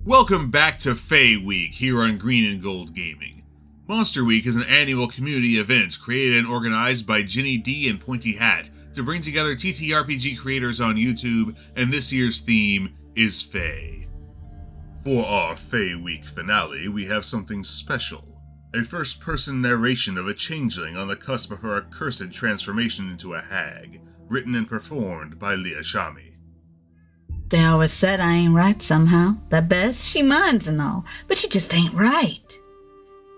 Welcome back to Fae Week here on Green and Gold Gaming. Monster Week is an annual community event created and organized by Ginny D and Pointy Hat to bring together TTRPG creators on YouTube, and this year's theme is Fae. For our Fae Week finale, we have something special. A first-person narration of a changeling on the cusp of her accursed transformation into a hag, written and performed by Leah Shami. They always said I ain't right somehow. That Bess, she minds and all, but she just ain't right.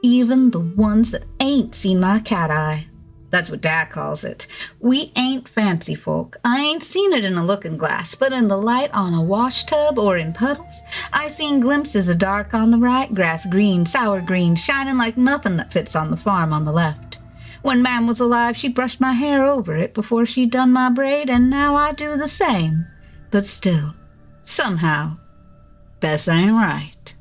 Even the ones that ain't seen my cat eye. That's what Dad calls it. We ain't fancy folk. I ain't seen it in a looking glass, but in the light on a wash tub or in puddles, I seen glimpses of dark on the right, grass green, sour green, shining like nothing that fits on the farm on the left. When Mam was alive, she brushed my hair over it before she'd done my braid, and now I do the same. But still, somehow, Bess ain't right.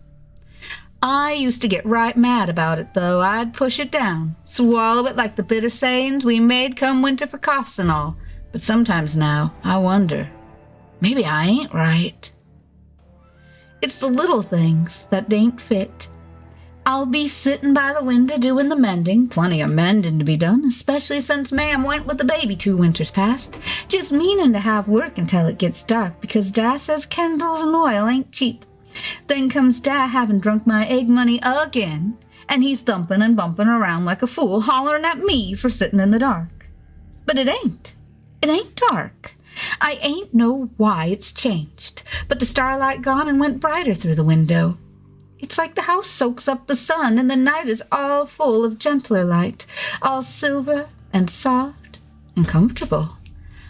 I used to get right mad about it, though. I'd push it down, swallow it like the bitter sayings we made come winter for coughs and all. But sometimes now, I wonder, maybe I ain't right. It's the little things that ain't fit. I'll be sitting by the window doing the mending, plenty of mending to be done, especially since Mam went with the baby 2 winters past, just meaning to have work until it gets dark, because Da says candles and oil ain't cheap. Then comes Da having drunk my egg money again, and he's thumping and bumping around like a fool, hollering at me for sitting in the dark. But it ain't. It ain't dark. I ain't know why it's changed, but the starlight gone and went brighter through the window. It's like the house soaks up the sun, and the night is all full of gentler light, all silver and soft and comfortable.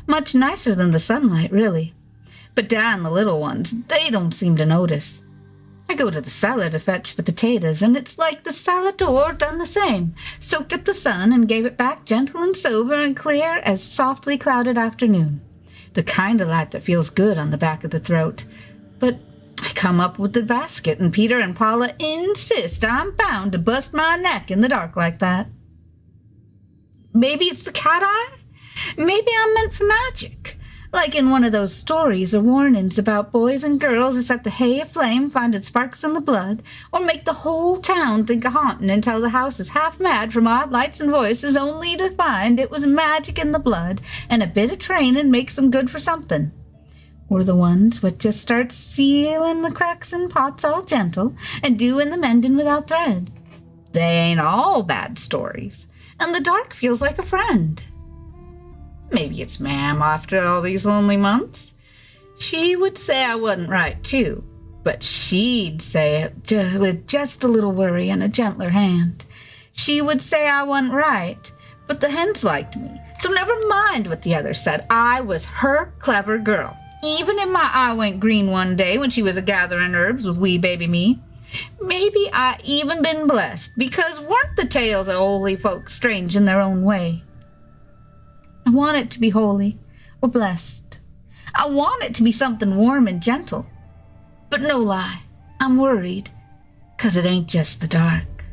Much nicer than the sunlight, really. But Da and the little ones, they don't seem to notice. I go to the cellar to fetch the potatoes, and it's like the cellar door done the same, soaked up the sun and gave it back gentle and silver and clear as softly clouded afternoon. The kind of light that feels good on the back of the throat. But I come up with the basket, and Peter and Paula insist I'm bound to bust my neck in the dark like that. Maybe it's the cat eye? Maybe I'm meant for magic. Like in one of those stories or warnings about boys and girls who set the hay aflame, finding sparks in the blood, or make the whole town think of haunting until the house is half mad from odd lights and voices, only to find it was magic in the blood, and a bit of training makes them good for something. Or the ones what just start sealing the cracks in pots all gentle and doing the mending without thread. They ain't all bad stories, and the dark feels like a friend. Maybe it's Mam after all these lonely months. She would say I wasn't right, too, but she'd say it with just a little worry and a gentler hand. She would say I wasn't right, but the hens liked me, so never mind what the others said. I was her clever girl. Even if my eye went green one day when she was a-gathering herbs with wee baby me. Maybe I even been blessed, because weren't the tales of holy folk strange in their own way? I want it to be holy or blessed. I want it to be something warm and gentle. But no lie, I'm worried, 'cause it ain't just the dark.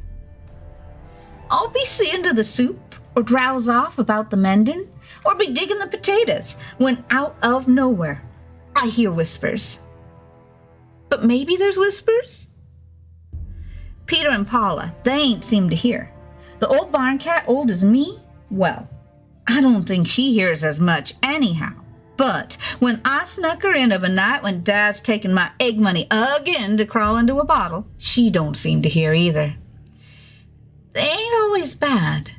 I'll be seeing to the soup, or drowse off about the mending, or be digging the potatoes, when out of nowhere I hear whispers. But maybe there's whispers? Peter and Paula, they ain't seem to hear. The old barn cat, old as me, well, I don't think she hears as much anyhow. But when I snuck her in of a night when Dad's taking my egg money again to crawl into a bottle, she don't seem to hear either. They ain't always bad.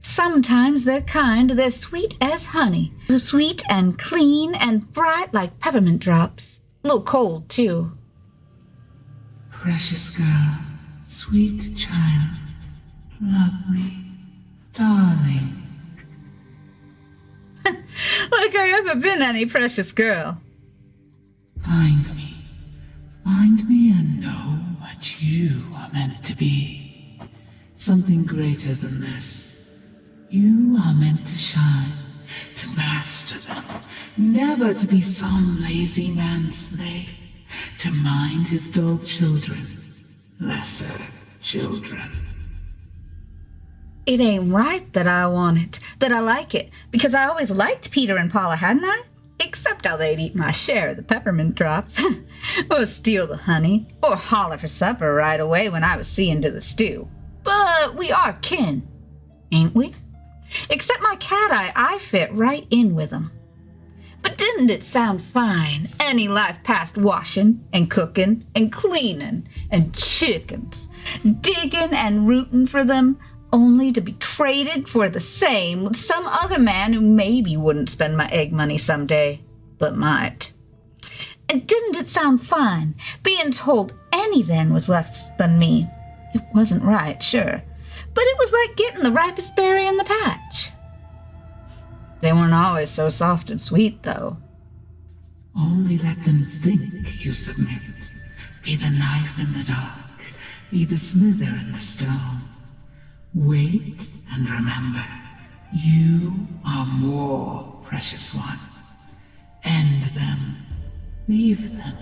Sometimes they're kind, they're sweet as honey. Sweet and clean and bright like peppermint drops. A little cold, too. Precious girl, sweet child, lovely, darling. Like I ever been any precious girl. Find me and know what you are meant to be. Something greater than this. You are meant to shine, to master them, never to be some lazy man's slave, to mind his dull children, lesser children. It ain't right that I want it, that I like it, because I always liked Peter and Paula, hadn't I? Except how they'd eat my share of the peppermint drops, or steal the honey, or holler for supper right away when I was seeing to the stew. But we are kin, ain't we? Except my cat-eye, I fit right in with 'em. But didn't it sound fine, any life past washing and cooking and cleaning and chickens, digging and rooting for them, only to be traded for the same with some other man who maybe wouldn't spend my egg money someday, but might? And didn't it sound fine, being told any then was less than me? It wasn't right, sure, but it was like getting the ripest berry in the patch. They weren't always so soft and sweet, though. Only let them think you submit. Be the knife in the dark, be the slither in the stone. Wait and remember, you are more, precious one. End them. Leave them.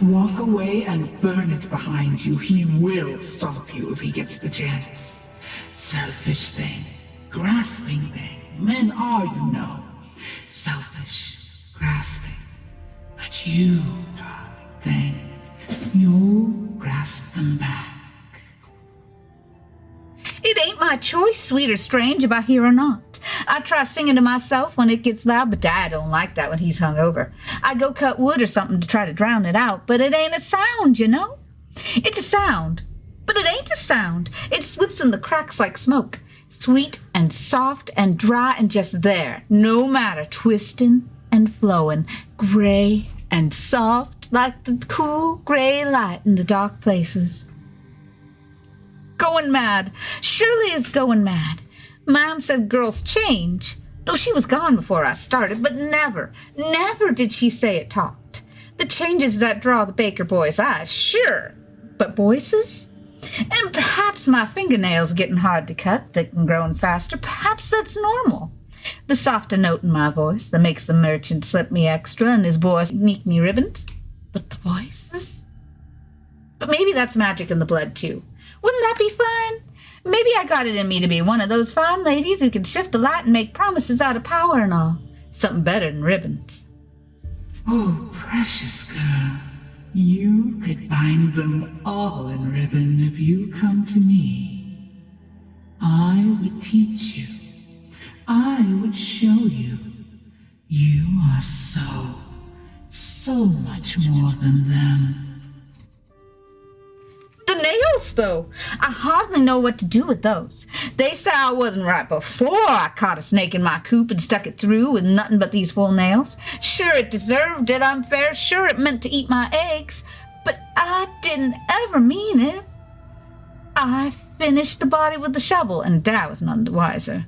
Walk away and burn it behind you. He will stop you if he gets the chance. Selfish thing, grasping thing. Men are, you know. Selfish, grasping. But you, darling thing, you'll grasp them back. It ain't my choice, sweet or strange, if I hear or not. I try singing to myself when it gets loud, but Dad don't like that when he's hungover. I go cut wood or something to try to drown it out, but it ain't a sound, you know? It's a sound, but it ain't a sound. It slips in the cracks like smoke, sweet and soft and dry and just there, no matter, twisting and flowing, gray and soft like the cool gray light in the dark places. Going mad. Surely it's going mad. Mom said girls change, though she was gone before I started, but never did she say it talked. The changes that draw the baker boy's eyes, sure, but voices? And perhaps my fingernails getting hard to cut, thick and growing faster, perhaps that's normal. The softer note in my voice that makes the merchant slip me extra and his boy sneak me ribbons. But the voices? But maybe that's magic in the blood, too. Wouldn't that be fun? Maybe I got it in me to be one of those fine ladies who can shift the light and make promises out of power and all. Something better than ribbons. Oh, precious girl, you could bind them all in ribbon if you come to me. I would teach you. I would show you. You are so much more than them. The nails, though. I hardly know what to do with those. They say I wasn't right before I caught a snake in my coop and stuck it through with nothing but these full nails. Sure, it deserved it unfair. Sure, it meant to eat my eggs. But I didn't ever mean it. I finished the body with the shovel, and Dad was none the wiser.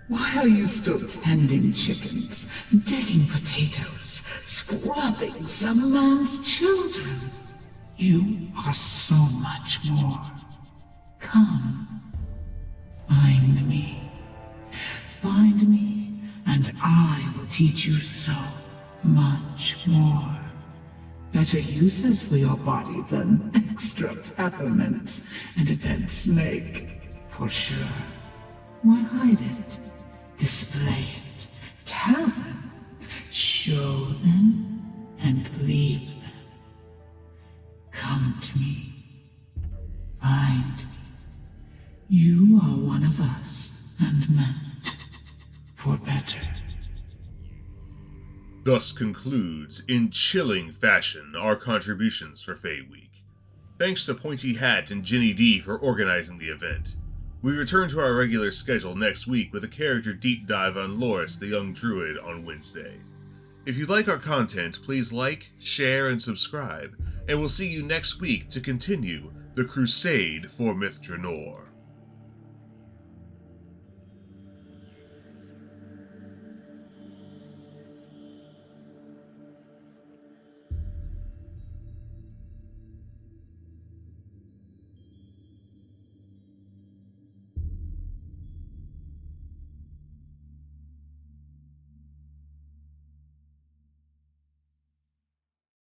Why are you still tending chickens, digging potatoes, scrubbing some man's children? You are so much more. Come, find me. Find me, and I will teach you so much more. Better uses for your body than extra peppermints and a dead snake, for sure. Why hide it? Display it. Tell them. Show them and leave them. Come to me. Find me. You are one of us and meant for better. Thus concludes, in chilling fashion, our contributions for Fae Week. Thanks to Pointy Hat and Ginny D for organizing the event. We return to our regular schedule next week with a character deep dive on Loris the Young Druid on Wednesday. If you like our content, please like, share, and subscribe, and we'll see you next week to continue the Crusade for Myth Drannor.